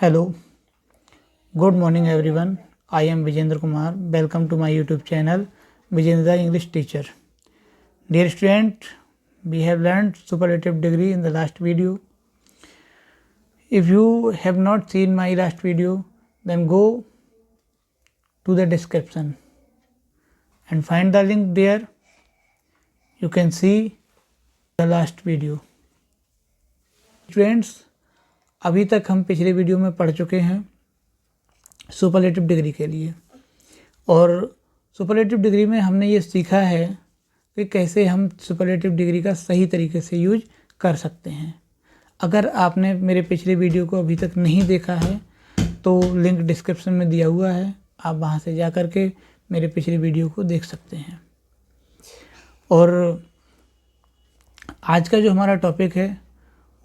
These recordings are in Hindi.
Hello, good morning everyone. I am Vijendra Kumar. Welcome to my YouTube channel Vijendra English Teacher. Dear student, we have learned superlative degree in the last video. If you have not seen my last video, then go to the description and find the link there. You can see the last video. Students, अभी तक हम पिछले वीडियो में पढ़ चुके हैं सुपरलेटिव डिग्री के लिए, और सुपरलेटिव डिग्री में हमने ये सीखा है कि कैसे हम सुपरलेटिव डिग्री का सही तरीके से यूज कर सकते हैं। अगर आपने मेरे पिछले वीडियो को अभी तक नहीं देखा है तो लिंक डिस्क्रिप्शन में दिया हुआ है, आप वहाँ से जा कर के मेरे पिछले वीडियो को देख सकते हैं। और आज का जो हमारा टॉपिक है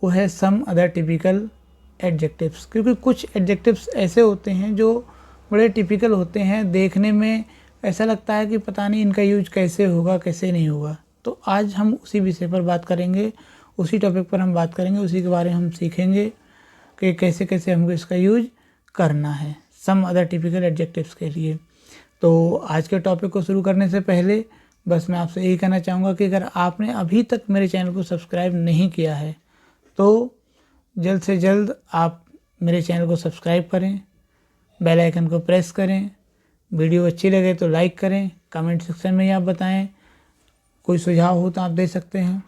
वो है सम अदर टिपिकल एडजेक्टिव्स, क्योंकि कुछ एडजेक्टिव्स ऐसे होते हैं जो बड़े टिपिकल होते हैं, देखने में ऐसा लगता है कि पता नहीं इनका यूज कैसे होगा कैसे नहीं होगा। तो आज हम उसी विषय पर बात करेंगे, उसी टॉपिक पर हम बात करेंगे, उसी के बारे में हम सीखेंगे कि कैसे कैसे हमको इसका यूज करना है सम अदर टिपिकल एडजेक्टिव्स के लिए। तो आज के टॉपिक को शुरू करने से पहले बस मैं आपसे यही कहना चाहूँगा कि अगर आपने अभी तक मेरे चैनल को सब्सक्राइब नहीं किया है तो जल्द से जल्द आप मेरे चैनल को सब्सक्राइब करें, बेल आइकन को प्रेस करें, वीडियो अच्छी लगे तो लाइक करें, कमेंट सेक्शन में ही आप बताएं, कोई सुझाव हो तो आप दे सकते हैं,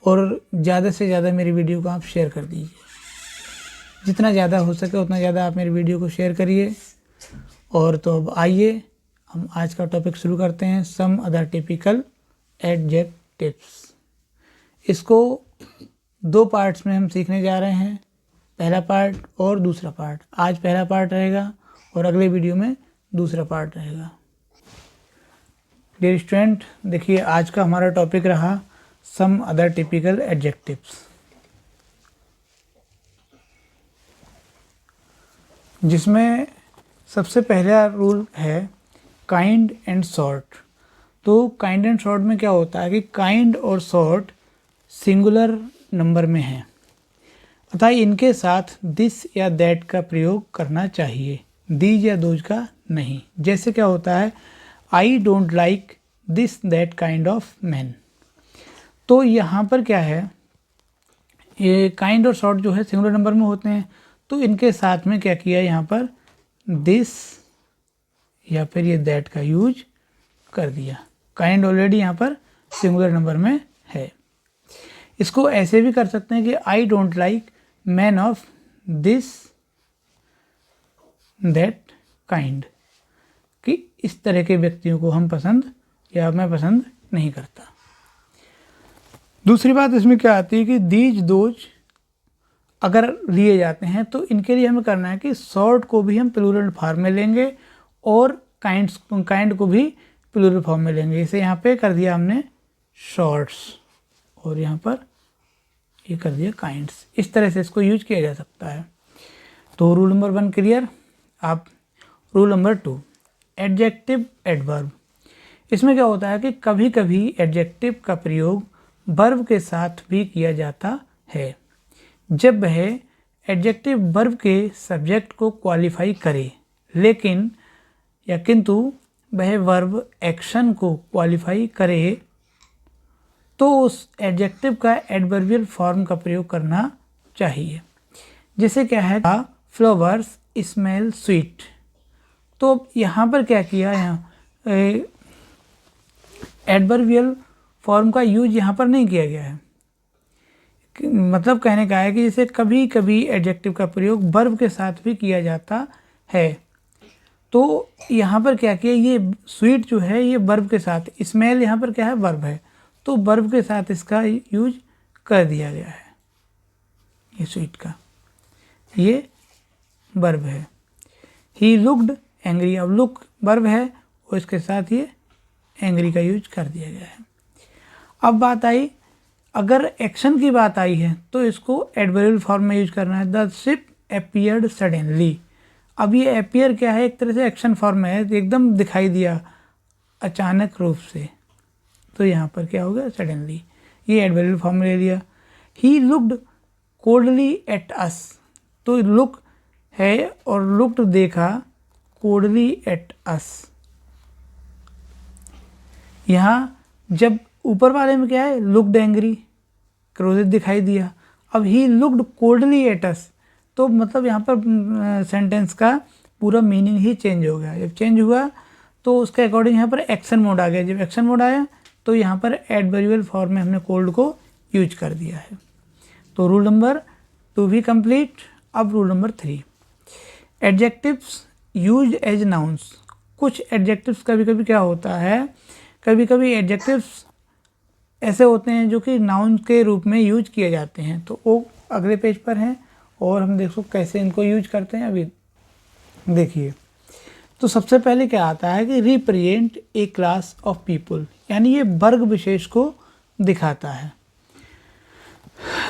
और ज़्यादा से ज़्यादा मेरी वीडियो को आप शेयर कर दीजिए। जितना ज़्यादा हो सके उतना ज़्यादा आप मेरी वीडियो को शेयर करिए। और तो अब आइए हम आज का टॉपिक शुरू करते हैं, सम अदर टिपिकल एडजेक्टिव्स। इसको दो पार्ट्स में हम सीखने जा रहे हैं, पहला पार्ट और दूसरा पार्ट। आज पहला पार्ट रहेगा और अगले वीडियो में दूसरा पार्ट रहेगा। डियर स्टूडेंट, देखिए आज का हमारा टॉपिक रहा सम अदर टिपिकल एडजेक्टिव्स, जिसमें सबसे पहला रूल है काइंड एंड शॉर्ट। तो काइंड एंड शॉर्ट में क्या होता है कि काइंड और शॉर्ट सिंगुलर नंबर में हैं, अतः इनके साथ दिस या दैट का प्रयोग करना चाहिए, दीज या दोज का नहीं। जैसे क्या होता है, I don't like this that kind of man. तो यहाँ पर क्या है, ये काइंड और शॉर्ट जो है सिंगुलर नंबर में होते हैं, तो इनके साथ में क्या किया, यहाँ पर दिस या फिर ये दैट का यूज कर दिया। काइंड ऑलरेडी यहाँ पर सिंगुलर नंबर में है। इसको ऐसे भी कर सकते हैं कि I don't like man of this that kind, कि इस तरह के व्यक्तियों को हम पसंद या मैं पसंद नहीं करता। दूसरी बात इसमें क्या आती है कि दीज दोज अगर लिए जाते हैं तो इनके लिए हमें करना है कि शॉर्ट को भी हम प्लूरल फॉर्म में लेंगे और काइंड को भी प्लूरल फॉर्म में लेंगे। इसे यहाँ पे कर दिया हमने शॉर्ट्स और यहाँ पर ये कर दिया काइंड्स। इस तरह से इसको यूज किया जा सकता है। तो रूल नंबर 1 क्लियर। आप रूल नंबर 2 एडजेक्टिव एडवर्ब। इसमें क्या होता है कि कभी कभी एडजेक्टिव का प्रयोग वर्ब के साथ भी किया जाता है, जब वह एडजेक्टिव वर्ब के सब्जेक्ट को क्वालिफाई करे, लेकिन या किंतु वह वर्ब एक्शन को क्वालिफाई करे तो उस एडजेक्टिव का एडवर्बियल फॉर्म का प्रयोग करना चाहिए। जैसे क्या है, फ्लावर्स स्मेल स्वीट। तो यहाँ पर क्या किया, यहाँ एडवर्बियल फॉर्म का यूज यहाँ पर नहीं किया गया है। मतलब कहने का है कि जैसे कभी कभी एडजेक्टिव का प्रयोग वर्ब के साथ भी किया जाता है, तो यहाँ पर क्या किया, ये स्वीट जो है ये वर्ब के साथ, स्मेल यहाँ पर क्या है, वर्ब है, तो वर्ब के साथ इसका यूज कर दिया गया है। ये स्वीट का ये वर्ब है। ही लुक्ड एंग्री, अब लुक वर्ब है और इसके साथ ये एंग्री का यूज कर दिया गया है। अब बात आई, अगर एक्शन की बात आई है तो इसको एडवर्बियल फॉर्म में यूज करना है। The ship appeared suddenly. अब ये अपीयर क्या है, एक तरह से एक्शन फॉर्म में है, एकदम दिखाई दिया अचानक रूप से, तो यहाँ पर क्या होगा, सडनली, ये एडवर्बियल फॉर्म ले लिया। He looked coldly at us, तो लुक है और लुक्ड देखा, कोल्डली एट अस। यहाँ जब ऊपर वाले में क्या है, लुक्ड एंग्री, क्रोधित दिखाई दिया। अब he looked coldly at us, तो मतलब यहाँ पर सेंटेंस का पूरा मीनिंग ही चेंज हो गया। जब चेंज हुआ तो उसके अकॉर्डिंग यहाँ पर एक्शन मोड आ गया। जब एक्शन मोड आया तो यहाँ पर एडवर्बियल फॉर्म में हमने कोल्ड को यूज कर दिया है। तो रूल नंबर 2 भी कंप्लीट। अब rule number 3, adjectives use as nouns. कुछ एडजेक्टिव्स कभी कभी क्या होता है, कभी कभी एडजेक्टिव्स ऐसे होते हैं जो कि नाउन के रूप में यूज किए जाते हैं। तो वो अगले पेज पर हैं और हम देखो कैसे इनको यूज करते हैं। अभी देखिए, तो सबसे पहले क्या आता है कि represent a class of people, यानी ये वर्ग विशेष को दिखाता है।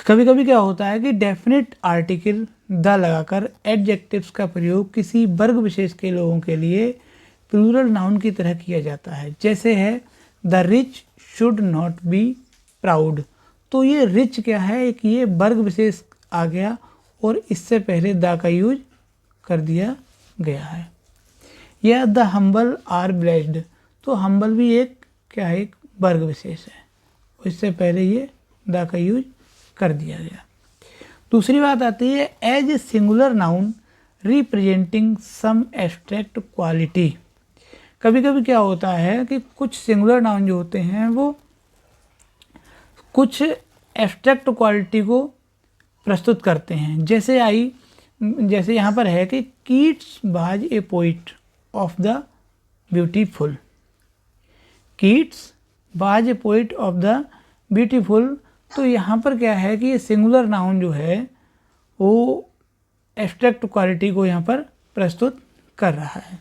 कभी कभी क्या होता है कि डेफिनेट आर्टिकल द लगाकर एडजेक्टिव्स का प्रयोग किसी वर्ग विशेष के लोगों के लिए प्लूरल नाउन की तरह किया जाता है। जैसे है the rich should not be proud. तो ये रिच क्या है, एक ये वर्ग विशेष आ गया और इससे पहले द का यूज कर दिया गया है। या द हम्बल आर ब्लेस्ड, तो हम्बल भी एक क्या है, एक वर्ग विशेष है, इससे पहले ये द का यूज कर दिया गया। दूसरी बात आती है as a singular noun representing some abstract quality. कभी कभी क्या होता है कि कुछ सिंगुलर नाउन जो होते हैं वो कुछ एब्स्ट्रैक्ट क्वालिटी को प्रस्तुत करते हैं। जैसे यहाँ पर है कि Keats was a poet of the beautiful. Keats was a poet of the beautiful, तो यहाँ पर क्या है कि ये सिंगुलर नाउन जो है वो एब्स्ट्रैक्ट क्वालिटी को यहाँ पर प्रस्तुत कर रहा है।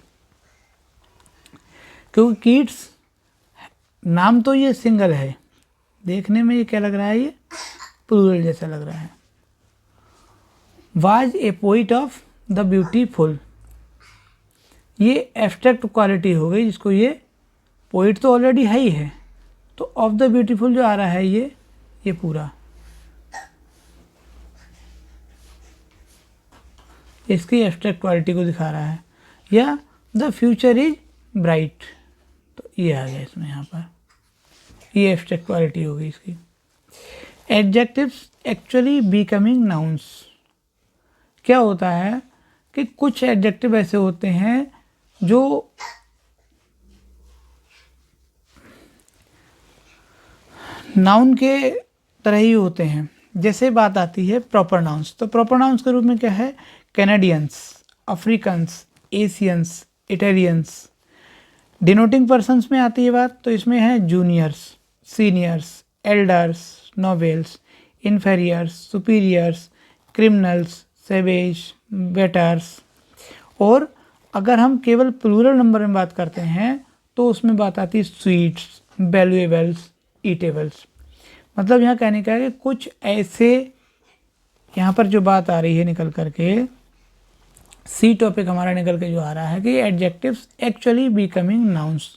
क्योंकि कीट्स नाम तो ये सिंगल है, देखने में ये क्या लग रहा है, ये प्लूरल जैसा लग रहा है। Was a poet of the beautiful, ये एब्स्ट्रैक्ट क्वालिटी हो गई, जिसको ये पोइट तो ऑलरेडी है ही है, तो ऑफ द ब्यूटीफुल जो आ रहा है ये पूरा इसकी एब्स्ट्रैक्ट क्वालिटी को दिखा रहा है। या द फ्यूचर इज ब्राइट, तो ये आ गया इसमें, यहाँ पर ये एब्स्ट्रैक्ट क्वालिटी हो गई इसकी। एडजेक्टिव्स एक्चुअली बिकमिंग नाउन्स, क्या होता है कि कुछ एडजेक्टिव ऐसे होते हैं जो नाउन के तरह ही होते हैं। जैसे बात आती है प्रॉपर नाउन्स, तो प्रॉपर नाउन्स के रूप में क्या है, Canadians, Africans, Asians, Italians. Denoting persons में आती है बात, तो इसमें है juniors, seniors, elders, nobles, inferiors, superiors, criminals, savage, betters. और अगर हम केवल प्लूरल नंबर में बात करते हैं तो उसमें बात आती है स्वीट्स, वैल्यूएबल्स, ईटेबल्स। मतलब यहाँ कहने का है कि कुछ ऐसे, यहाँ पर जो बात आ रही है निकल करके, सी टॉपिक हमारा निकल के जो आ रहा है कि एडजेक्टिव्स एक्चुअली बिकमिंग नाउन्स।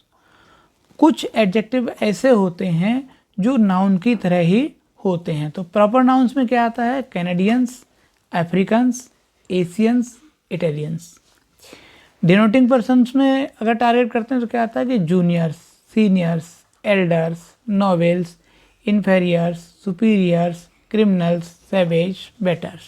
कुछ एडजेक्टिव ऐसे होते हैं जो नाउन की तरह ही होते हैं। तो प्रॉपर नाउन्स में क्या आता है, Canadians, Africans, Asians, Italians. Denoting persons में अगर टारगेट करते हैं तो क्या आता है कि juniors, seniors, elders, nobles, inferiors, superiors, criminals, savage, betters.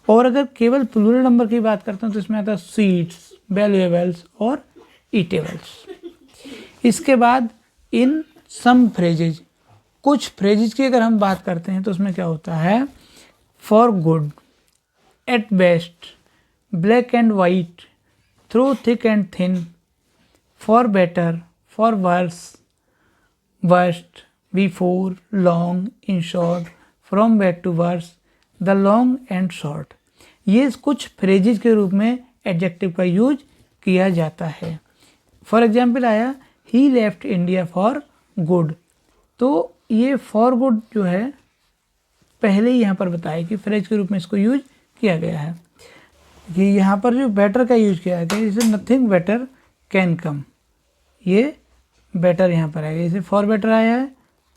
और अगर केवल प्लूरल नंबर की बात करते हैं तो इसमें आता है स्वीट्स, वैल्यूएबल्स और ईटेबल्स। इसके बाद इन सम फ्रेजेज, कुछ फ्रेजेज की अगर हम बात करते हैं तो उसमें क्या होता है, for good, at best, black and white, through thick and thin, for better, for worse, worst, before, long, in short, from bad to worse, the long and short. ये कुछ फ्रेजेज के रूप में एडजेक्टिव का यूज किया जाता है। फॉर एग्जाम्पल आया ही लेफ्ट इंडिया फॉर गुड, तो ये फॉर गुड जो है पहले ही यहाँ पर बताया कि फ्रेज के रूप में इसको यूज किया गया है। ये यहाँ पर जो बेटर का यूज किया गया है, जैसे नथिंग बेटर कैन कम, ये बेटर यहाँ पर आएगा। जैसे फॉर बेटर आया है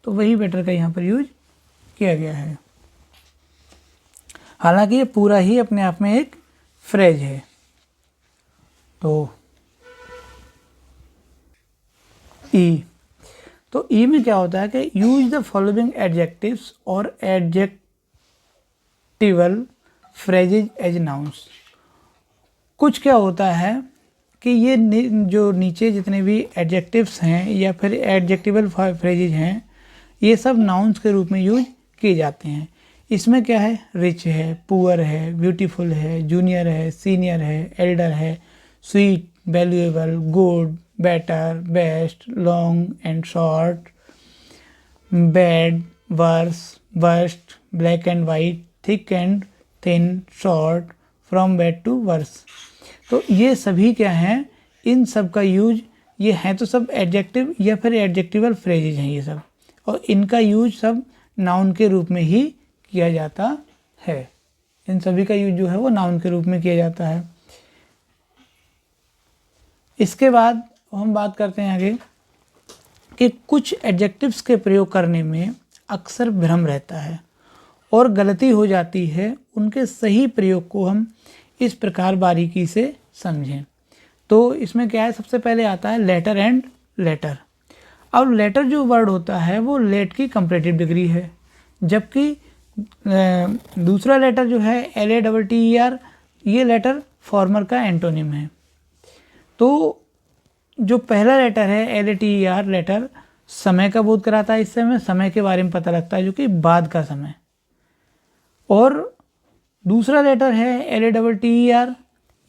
तो वही बेटर का यहाँ पर यूज किया गया है। हालांकि ये पूरा ही अपने आप में एक फ्रेज है। तो ई में क्या होता है कि यूज द फॉलोइंग एडजेक्टिव्स और एडजेक्टिवल फ्रेजेज एज नाउन्स। कुछ क्या होता है कि ये जो नीचे जितने भी एडजेक्टिव्स हैं या फिर एडजेक्टिवल फ्रेजेज हैं, ये सब नाउन्स के रूप में यूज किए जाते हैं। इसमें क्या है, रिच है, पुअर है, ब्यूटीफुल है, जूनियर है, सीनियर है, एल्डर है, sweet, valuable, good, better, best, long and short, bad, worse, worst, black and white, thick and thin, short, from bad to worse. तो ये सभी क्या हैं, इन सब का यूज, ये हैं तो सब एडजेक्टिव या फिर एडजेक्टिवल फ्रेजेज हैं ये सब, और इनका यूज सब नाउन के रूप में ही किया जाता है। इन सभी का यूज जो है वो नाउन के रूप में किया जाता है। इसके बाद हम बात करते हैं आगे कि कुछ एडजेक्टिव्स के प्रयोग करने में अक्सर भ्रम रहता है और गलती हो जाती है। उनके सही प्रयोग को हम इस प्रकार बारीकी से समझें। तो इसमें क्या है, सबसे पहले आता है लेटर एंड लेटर। अब लेटर जो वर्ड होता है वो लेट की कंपैरेटिव डिग्री है, जबकि दूसरा लेटर जो है LATTER, ये लेटर फॉर्मर का एंटोनिम है। तो जो पहला लेटर है LATER लेटर समय का बोध कराता है, इससे हमें समय के बारे में पता लगता है, जो कि बाद का समय। और दूसरा लेटर है LATTER,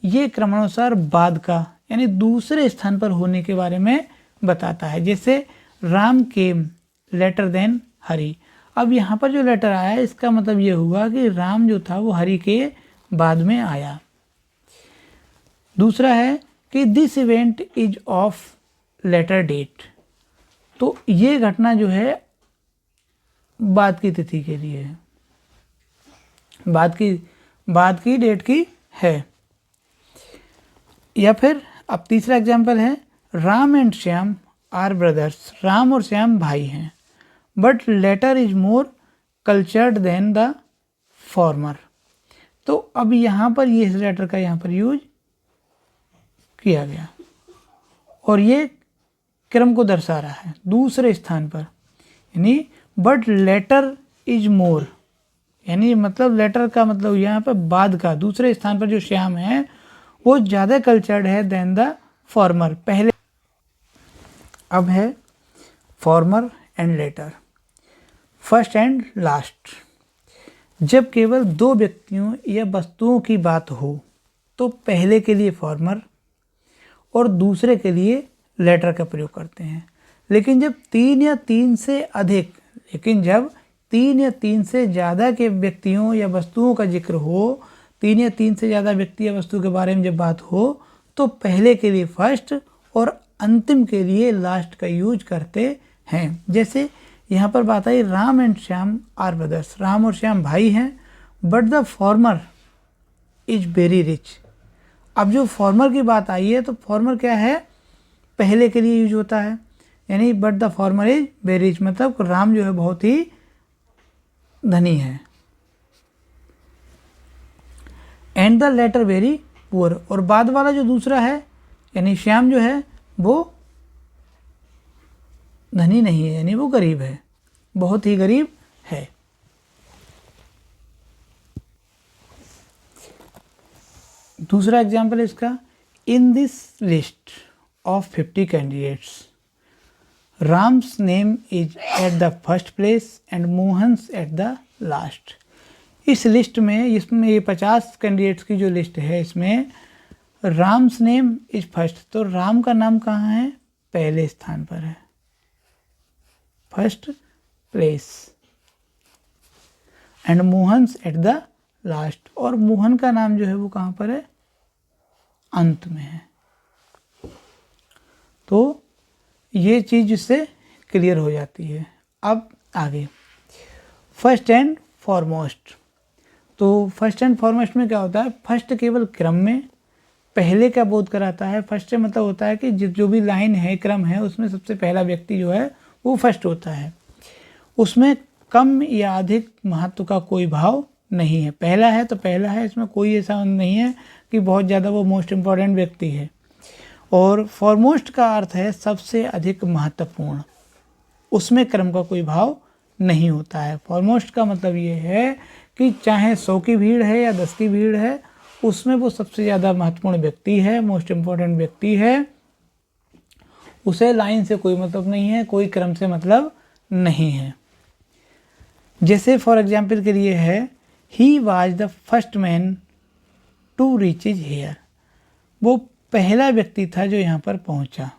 ये क्रमानुसार बाद का यानी दूसरे स्थान पर होने के बारे में बताता है। जैसे Ram came later than Hari. अब यहाँ पर जो लेटर आया है इसका मतलब ये हुआ कि राम जो था वो हरि के बाद में आया। दूसरा है कि this event is of later date. तो ये घटना जो है बाद की तिथि के लिए है, बाद की डेट की है। या फिर अब तीसरा एग्जाम्पल है Ram and Shyam are brothers. Ram और श्याम भाई हैं, but latter is more cultured than the former. तो अब यहाँ पर ये इस लेटर का यहाँ पर यूज किया गया और ये क्रम को दर्शा रहा है दूसरे स्थान पर, यानी बट लेटर इज मोर, यानी मतलब लेटर का मतलब यहाँ पर बाद का, दूसरे स्थान पर जो श्याम है वो ज़्यादा कल्चर्ड है देन द फॉर्मर, पहले। अब है farmer and later, first and last. जब केवल दो व्यक्तियों या वस्तुओं की बात हो तो पहले के लिए फॉर्मर और दूसरे के लिए लेटर का प्रयोग करते हैं। लेकिन जब तीन या तीन से ज़्यादा के व्यक्तियों या वस्तुओं का जिक्र हो, तीन या तीन से ज़्यादा व्यक्ति या वस्तु के बारे में जब बात हो तो पहले के लिए फर्स्ट और अंतिम के लिए लास्ट का यूज करते हैं। जैसे यहाँ पर बात आई Ram and Shyam are brothers. Ram और श्याम भाई हैं, but the former is very rich. अब जो फॉर्मर की बात आई है तो फॉर्मर क्या है, पहले के लिए यूज होता है, यानी but the former is very rich, मतलब राम जो है बहुत ही धनी है। And the latter very poor, और बाद वाला जो दूसरा है यानी श्याम जो है वो धनी नहीं है, यानी वो गरीब है, बहुत ही गरीब है। दूसरा एग्जाम्पल इसका, in this list of 50 candidates Ram's name is at the first place and Mohan's at the last. इस लिस्ट में, इसमें ये 50 कैंडिडेट्स की जो लिस्ट है इसमें राम्स नेम इज फर्स्ट, तो राम का नाम कहाँ है, पहले स्थान पर है, first place, and Mohan's at the last, और मोहन का नाम जो है वो कहाँ पर है, अंत में है। तो ये चीज़ इससे क्लियर हो जाती है। अब आगे फर्स्ट एंड फॉरमोस्ट। तो फर्स्ट एंड फॉरमोस्ट में क्या होता है, फर्स्ट केवल क्रम में पहले का बोध कराता है। फर्स्ट मतलब होता है कि जो भी लाइन है, क्रम है, उसमें सबसे पहला व्यक्ति जो है वो फर्स्ट होता है, उसमें कम या अधिक महत्व का कोई भाव नहीं है। पहला है तो पहला है, इसमें कोई ऐसा नहीं है कि बहुत ज़्यादा वो मोस्ट इम्पॉर्टेंट व्यक्ति है। और फॉरमोस्ट का अर्थ है सबसे अधिक महत्वपूर्ण, उसमें क्रम का कोई भाव नहीं होता है। फॉरमोस्ट का मतलब ये है कि चाहे 100 की भीड़ है या 10 की भीड़ है, उसमें वो सबसे ज़्यादा महत्वपूर्ण व्यक्ति है, मोस्ट इम्पॉर्टेंट व्यक्ति है, उसे लाइन से कोई मतलब नहीं है, कोई क्रम से मतलब नहीं है। जैसे फॉर एग्जाम्पल के लिए है, he was the first man to reach is here, वो पहला व्यक्ति था जो यहाँ पर पहुँचा।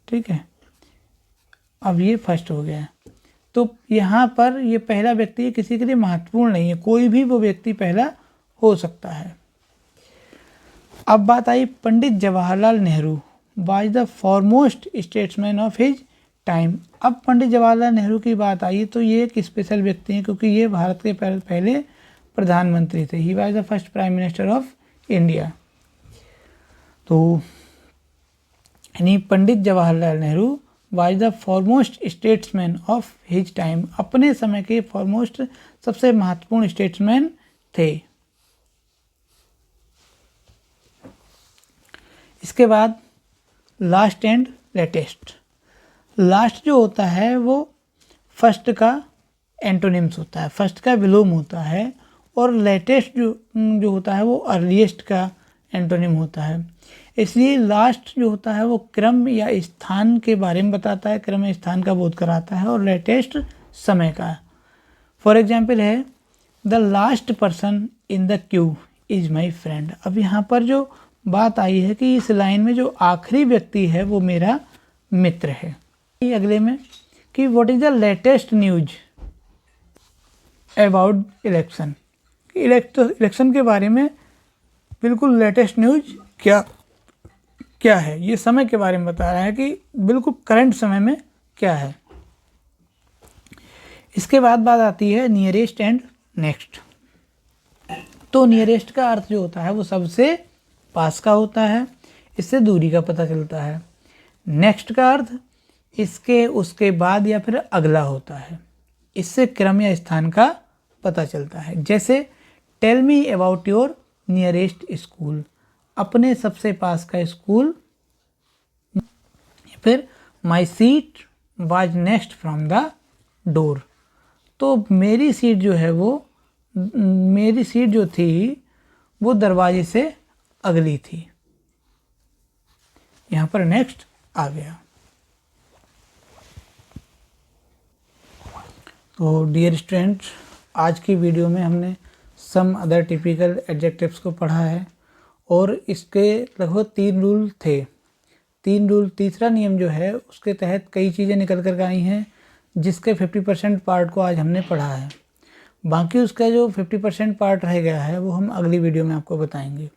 ठीक है, अब ये फर्स्ट हो गया, तो यहाँ पर ये पहला व्यक्ति है, किसी के लिए महत्वपूर्ण नहीं है, कोई भी वो व्यक्ति पहला हो सकता है। अब बात आई Pandit Jawaharlal Nehru was the foremost statesman of his time. अब पंडित जवाहरलाल नेहरू की बात आई तो ये एक स्पेशल व्यक्ति हैं, क्योंकि ये भारत के पहले प्रधानमंत्री थे। He was the first prime minister of India. तो यानी Pandit Jawaharlal Nehru was the foremost statesman of his time, अपने समय के फॉरमोस्ट सबसे महत्वपूर्ण स्टेट्समैन थे। इसके बाद लास्ट एंड लेटेस्ट। लास्ट जो होता है वो फर्स्ट का एंटोनिम्स होता है, फर्स्ट का विलोम होता है, और लेटेस्ट जो होता है वो अर्लीस्ट का एंटोनिम होता है। इसलिए लास्ट जो होता है वो क्रम या स्थान के बारे में बताता है, क्रम या स्थान का बोध कराता है, और लेटेस्ट समय का। फॉर एग्जाम्पल है, the last person in the Q is my friend. अब यहाँ पर जो बात आई है कि इस लाइन में जो आखिरी व्यक्ति है वो मेरा मित्र है। अगले में कि what is the latest news about election, election के बारे में बिल्कुल लेटेस्ट न्यूज क्या है, ये समय के बारे में बता रहा है कि बिल्कुल करंट समय में क्या है। इसके बाद बात आती है नियरेस्ट एंड नेक्स्ट। तो नियरेस्ट का अर्थ जो होता है वो सबसे पास का होता है, इससे दूरी का पता चलता है। नेक्स्ट का अर्थ इसके उसके बाद या फिर अगला होता है, इससे क्रम या स्थान का पता चलता है। जैसे tell me about your nearest school, अपने सबसे पास का स्कूल। फिर my seat was next from the door, तो मेरी सीट जो है वो मेरी सीट जो थी वो दरवाजे से अगली थी। यहाँ पर नेक्स्ट आ गया। तो डियर स्टूडेंट, आज की वीडियो में हमने सम अदर टिपिकल एडजेक्टिव्स को पढ़ा है, और इसके लगभग 3 रूल थे। 3 रूल, तीसरा नियम जो है उसके तहत कई चीज़ें निकल कर आई हैं, जिसके 50% पार्ट को आज हमने पढ़ा है। बाकी उसका जो 50% पार्ट रह गया है वो हम अगली वीडियो में आपको बताएंगे।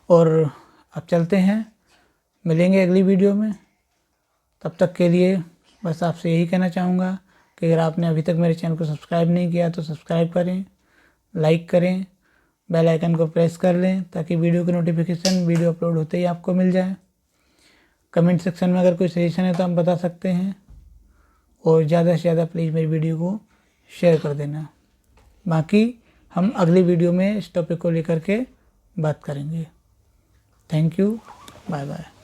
और अब चलते हैं, मिलेंगे अगली वीडियो में। तब तक के लिए बस आपसे यही कहना चाहूँगा कि अगर आपने अभी तक मेरे चैनल को सब्सक्राइब नहीं किया तो सब्सक्राइब करें, लाइक करें, बेल आइकन को प्रेस कर लें ताकि वीडियो की नोटिफिकेशन वीडियो अपलोड होते ही आपको मिल जाए। कमेंट सेक्शन में अगर कोई सजेशन है तो हम बता सकते हैं, और ज़्यादा से ज़्यादा प्लीज़ मेरी वीडियो को शेयर कर देना। बाकी हम अगली वीडियो में इस टॉपिक को लेकर के बात करेंगे। Thank you, bye bye.